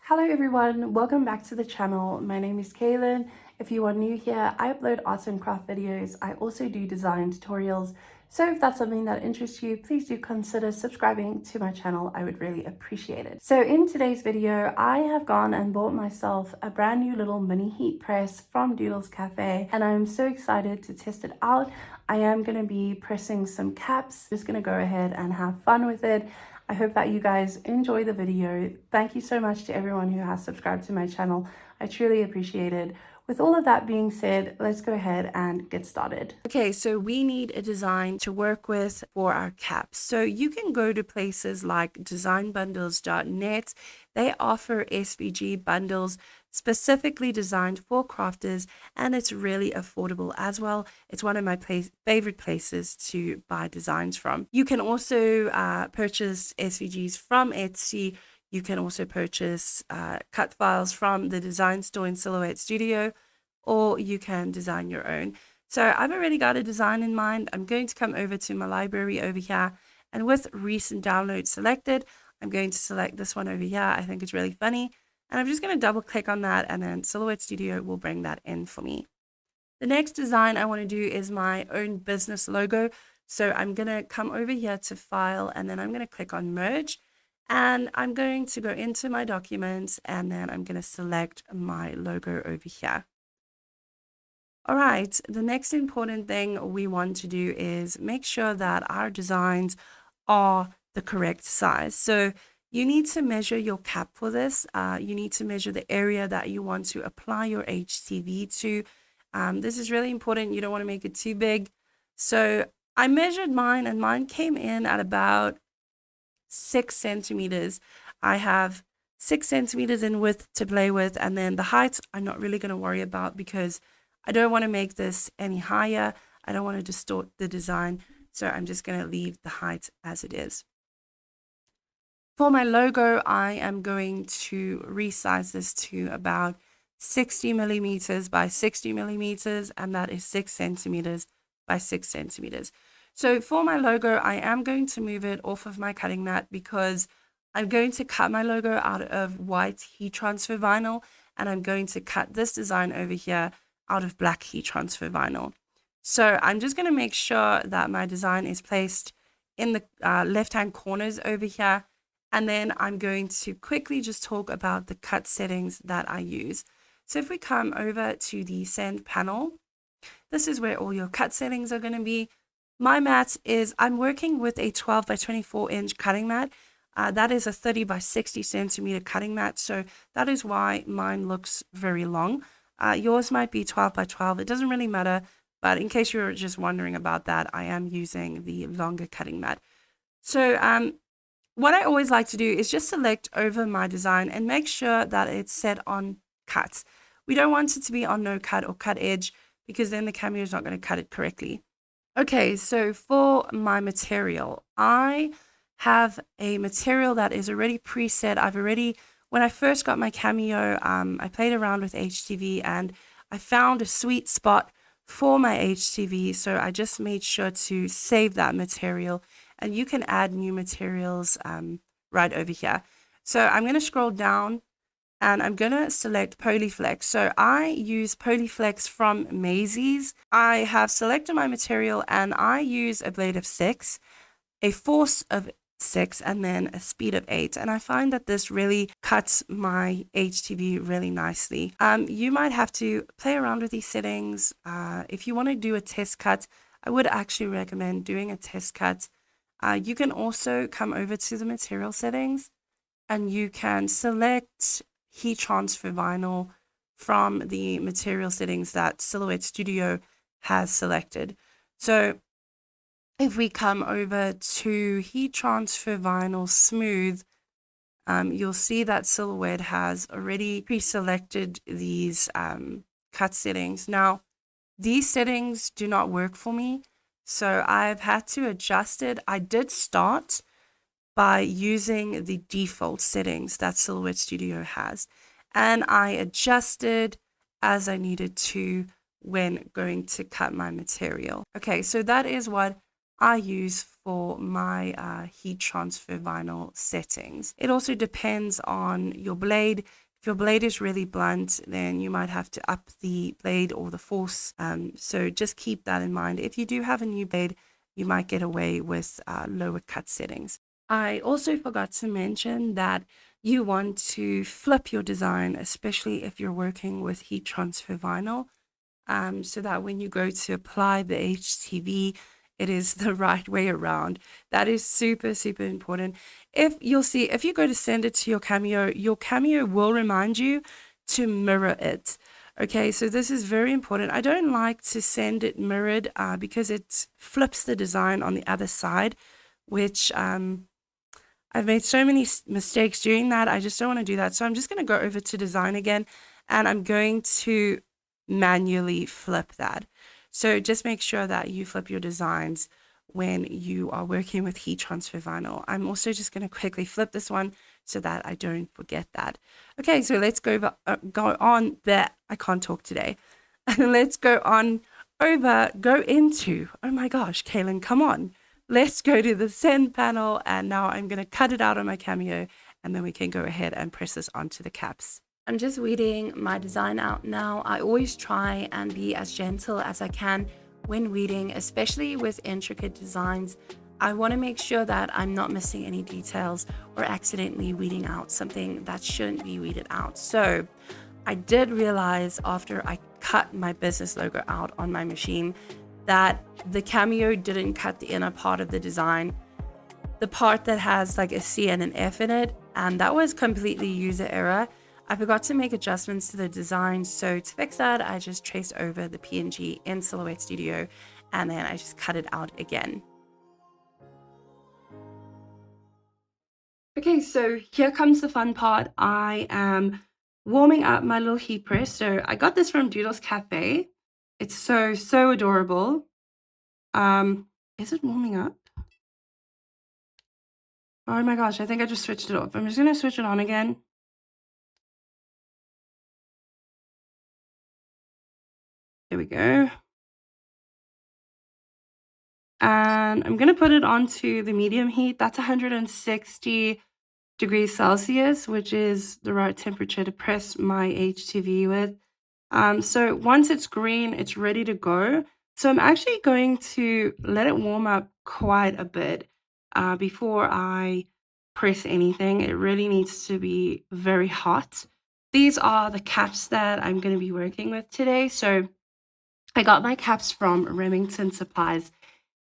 Hello everyone, welcome back to the channel. My name is Kaylin. If you are new here, I upload arts and craft videos. I also do design tutorials. So if that's something that interests you, please do consider subscribing to my channel. I would really appreciate it. So in today's video, I have gone and bought myself a brand new little mini heat press from Doodles Cafe, and I'm so excited to test it out. I am going to be pressing some caps, just going to go ahead and have fun with it. I hope that you guys enjoy the video. Thank you so much to everyone who has subscribed to my channel. I truly appreciate it. With all of that being said, let's go ahead and get started. Okay, so we need a design to work with for our caps. So you can go to places like designbundles.net. They offer SVG bundles specifically designed for crafters, and it's really affordable as well. It's one of my favorite places to buy designs from. You can also purchase SVGs from Etsy. You can also purchase cut files from the design store in Silhouette Studio, or you can design your own. So I've already got a design in mind. I'm going to come over to my library over here, and with recent downloads selected, I'm going to select this one over here. I think it's really funny. And I'm just going to double click on that, and then Silhouette Studio will bring that in for me. The next design I want to do is my own business logo. So I'm going to come over here to File, and then I'm going to click on Merge. And I'm going to go into my documents, and then I'm going to select my logo over here. All right, the next important thing we want to do is make sure that our designs are the correct size. So you need to measure your cap for this. You need to measure the area that you want to apply your HTV to. This is really important. You don't want to make it too big. So I measured mine, and mine came in at about 6 centimeters. I have 6 centimeters in width to play with, and then the height I'm not really going to worry about because I don't want to make this any higher. I don't want to distort the design. So I'm just going to leave the height as it is. For my logo, I am going to resize this to about 60 millimeters by 60 millimeters, and that is 6 centimeters by 6 centimeters. So for my logo, I am going to move it off of my cutting mat because I'm going to cut my logo out of white heat transfer vinyl, and I'm going to cut this design over here out of black heat transfer vinyl. So I'm just going to make sure that my design is placed in the left-hand corners over here. And then I'm going to quickly just talk about the cut settings that I use. So if we come over to the send panel, this is where all your cut settings are going to be. My mat is, I'm working with a 12 by 24 inch cutting mat. That is a 30 by 60 centimeter cutting mat. So that is why mine looks very long. Yours might be 12 by 12. It doesn't really matter. But in case you're just wondering about that, I am using the longer cutting mat. So what I always like to do is just select over my design and make sure that it's set on cut. We don't want it to be on no cut or cut edge because then the camera is not going to cut it correctly. Okay, so for my material, I have a material that is already preset. When I first got my Cameo, I played around with HTV and I found a sweet spot for my HTV. So I just made sure to save that material, and you can add new materials right over here. So I'm going to scroll down and I'm going to select Polyflex. So I use Polyflex from Maisie's. I have selected my material and I use a blade of 6, a force of 6, and then a speed of 8. And I find that this really cuts my HTV really nicely. You might have to play around with these settings. If you want to do a test cut, I would actually recommend doing a test cut. You can also come over to the material settings and you can select heat transfer vinyl from the material settings that Silhouette Studio has selected. So if we come over to heat transfer vinyl smooth, you'll see that Silhouette has already pre-selected these cut settings. Now, these settings do not work for me, so I've had to adjust it. I did start by using the default settings that Silhouette Studio has, and I adjusted as I needed to when going to cut my material. Okay, so that is what I use for my heat transfer vinyl settings. It also depends on your blade. If your blade is really blunt, then you might have to up the blade or the force. So just keep that in mind. If you do have a new blade, you might get away with lower cut settings. I also forgot to mention that you want to flip your design, especially if you're working with heat transfer vinyl, so that when you go to apply the HTV, it is the right way around. That is super, super important. If you'll see, if you go to send it to your Cameo will remind you to mirror it. Okay, so this is very important. I don't like to send it mirrored because it flips the design on the other side, which I've made so many mistakes doing that. I just don't want to do that. So I'm just going to go over to design again, and I'm going to manually flip that. So just make sure that you flip your designs when you are working with heat transfer vinyl. I'm also just going to quickly flip this one so that I don't forget that. Okay, so let's go on there. I can't talk today. Let's go into, oh my gosh, Kaylin, come on. Let's go to the send panel, and now I'm going to cut it out on my Cameo, and then we can go ahead and press this onto the caps. I'm just weeding my design out now. I always try and be as gentle as I can when weeding, especially with intricate designs. I want to make sure that I'm not missing any details or accidentally weeding out something that shouldn't be weeded out. So I did realize after I cut my business logo out on my machine that the Cameo didn't cut the inner part of the design, the part that has like a C and an F in it, and that was completely user error. I forgot to make adjustments to the design, so to fix that, I just traced over the PNG in Silhouette Studio, and then I just cut it out again. Okay, so here comes the fun part. I am warming up my little heat press. So I got this from Doodles Cafe. It's so adorable. Is it warming up? Oh my gosh, I think I just switched it off. I'm just gonna switch it on again. There we go. And I'm gonna put it onto the medium heat. That's 160 degrees Celsius, which is the right temperature to press my HTV with. So once it's green, it's ready to go. So I'm actually going to let it warm up quite a bit before I press anything. It really needs to be very hot. These are the caps that I'm going to be working with today. So I got my caps from Remington Supplies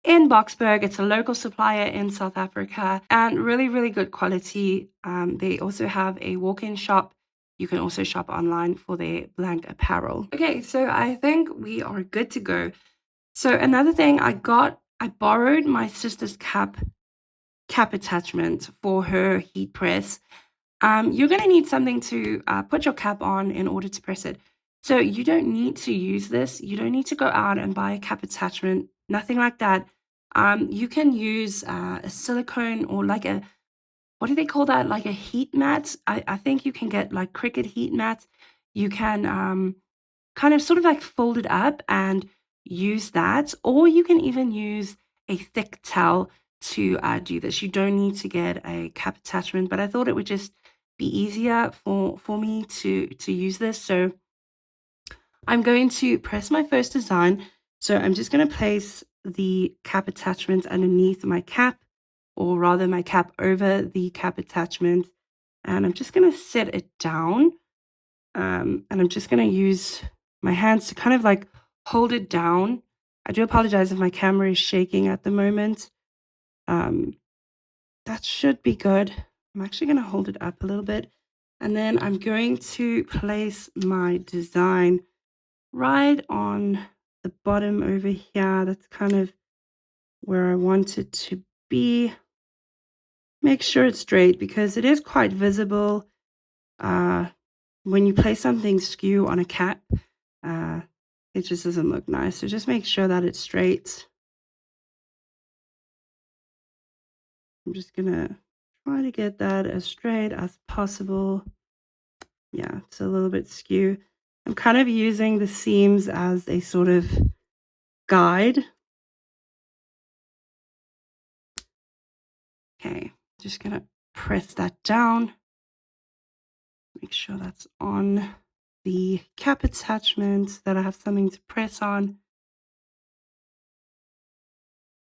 in Boksburg. It's a local supplier in South Africa and really, really good quality. They also have a walk-in shop. You can also shop online for their blank apparel. Okay, so I think we are good to go. So another thing I borrowed my sister's cap attachment for her heat press. You're going to need something to put your cap on in order to press it. So you don't need to use this. You don't need to go out and buy a cap attachment, nothing like that. You can use a silicone or like what do they call that? Like a heat mat. I think you can get like Cricut heat mats. You can kind of sort of like fold it up and use that, or you can even use a thick towel to do this. You don't need to get a cap attachment, but I thought it would just be easier for me to use this. So I'm going to press my first design. So I'm just going to place the cap attachment underneath my cap, or rather my cap over the cap attachment, and I'm just going to set it down. And I'm just going to use my hands to kind of like hold it down. I do apologize if my camera is shaking at the moment. That should be good. I'm actually going to hold it up a little bit. And then I'm going to place my design right on the bottom over here. That's kind of where I want it to be. Make sure it's straight because it is quite visible. When you place something skew on a cap, it just doesn't look nice. So just make sure that it's straight. I'm just gonna try to get that as straight as possible. Yeah, it's a little bit skew. I'm kind of using the seams as a sort of guide. Okay, just gonna press that down. Make sure that's on the cap attachment, that I have something to press on.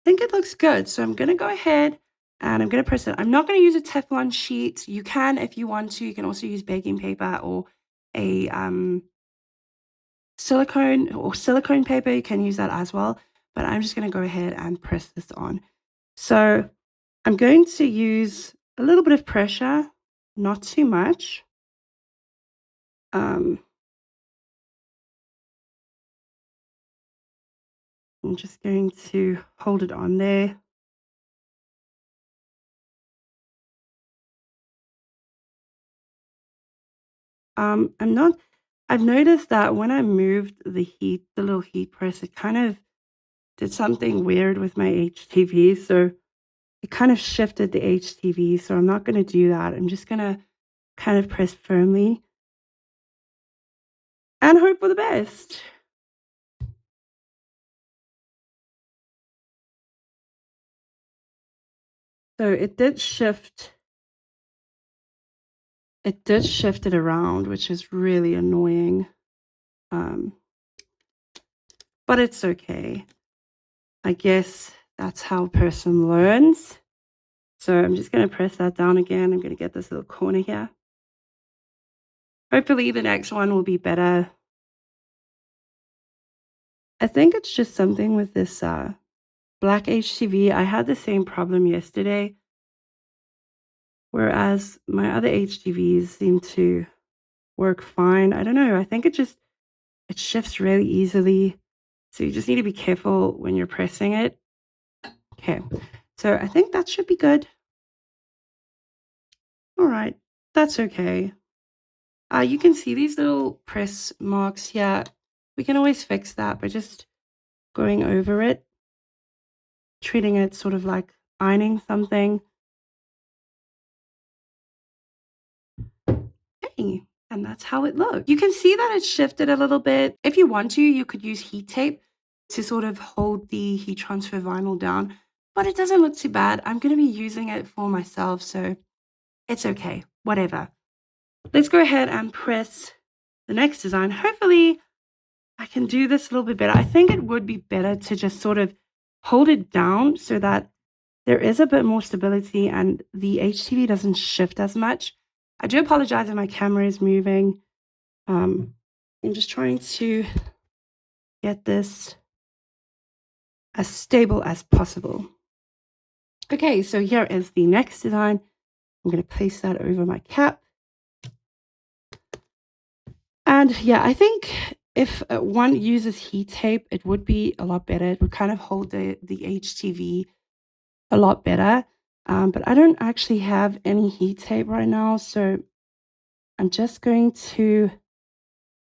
I think it looks good. So I'm gonna go ahead and I'm gonna press it. I'm not gonna use a Teflon sheet. You can if you want to. You can also use baking paper or a silicone paper. You can use that as well. But I'm just gonna go ahead and press this on. So I'm going to use a little bit of pressure, not too much. I'm just going to hold it on there. I'm not I've noticed that when I moved the little heat press, it kind of did something weird with my HTV. So it kind of shifted the HTV. So I'm not going to do that. I'm just going to kind of press firmly and hope for the best. So it did shift it around, which is really annoying. Um, but it's okay. I guess that's how a person learns. So I'm just going to press that down again. I'm going to get this little corner here. Hopefully the next one will be better. I think it's just something with this black HTV. I had the same problem yesterday, whereas my other HTVs seem to work fine. I don't know. I think it shifts really easily. So you just need to be careful when you're pressing it. Okay. So I think that should be good. All right. That's okay. You can see these little press marks here. We can always fix that by just going over it, treating it sort of like ironing something. Okay, and that's how it looks. You can see that it's shifted a little bit. If you want to, you could use heat tape to sort of hold the heat transfer vinyl down, but it doesn't look too bad. I'm going to be using it for myself, so it's okay, whatever. Let's go ahead and press the next design. Hopefully I can do this a little bit better. I think it would be better to just sort of hold it down so that there is a bit more stability and the HTV doesn't shift as much. I do apologize if my camera is moving. I'm just trying to get this as stable as possible. Okay, so here is the next design. I'm going to place that over my cap. And yeah, I think if one uses heat tape, it would be a lot better. It would kind of hold the HTV a lot better. But I don't actually have any heat tape right now, so I'm just going to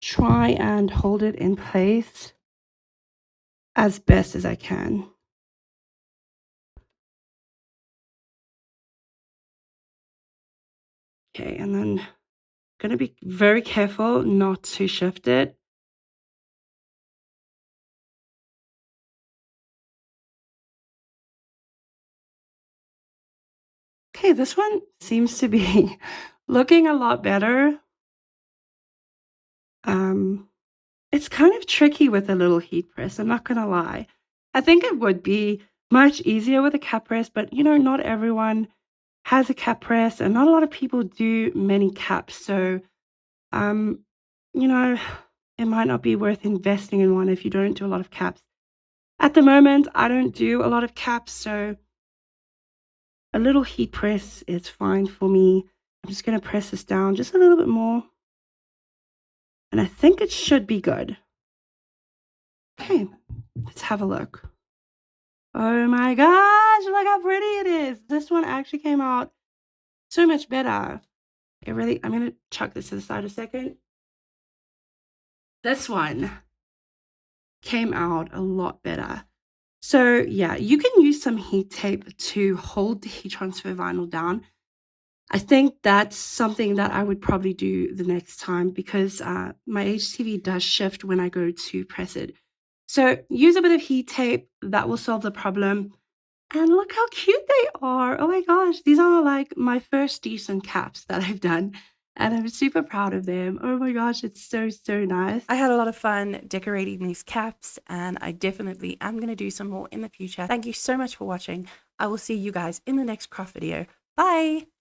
try and hold it in place as best as I can. Okay, and then I'm going to be very careful not to shift it. Okay, this one seems to be looking a lot better. It's kind of tricky with a little heat press, I'm not gonna lie. I think it would be much easier with a cap press, but not everyone has a cap press and not a lot of people do many caps. So, um, you know, it might not be worth investing in one if you don't do a lot of caps. At the moment, I don't do a lot of caps, so a little heat press is fine for me. I'm just gonna press this down just a little bit more. And I think it should be good. Okay, let's have a look. Oh my gosh, look how pretty it is. This one actually came out so much better. I'm gonna chuck this to the side a second. This one came out a lot better. So yeah, you can use some heat tape to hold the heat transfer vinyl down. I think that's something that I would probably do the next time because my HTV does shift when I go to press it. So use a bit of heat tape, that will solve the problem. And look how cute they are. Oh my gosh, these are like my first decent caps that I've done. And I'm super proud of them. Oh my gosh, it's so, so nice. I had a lot of fun decorating these caps, and I definitely am going to do some more in the future. Thank you so much for watching. I will see you guys in the next craft video. Bye!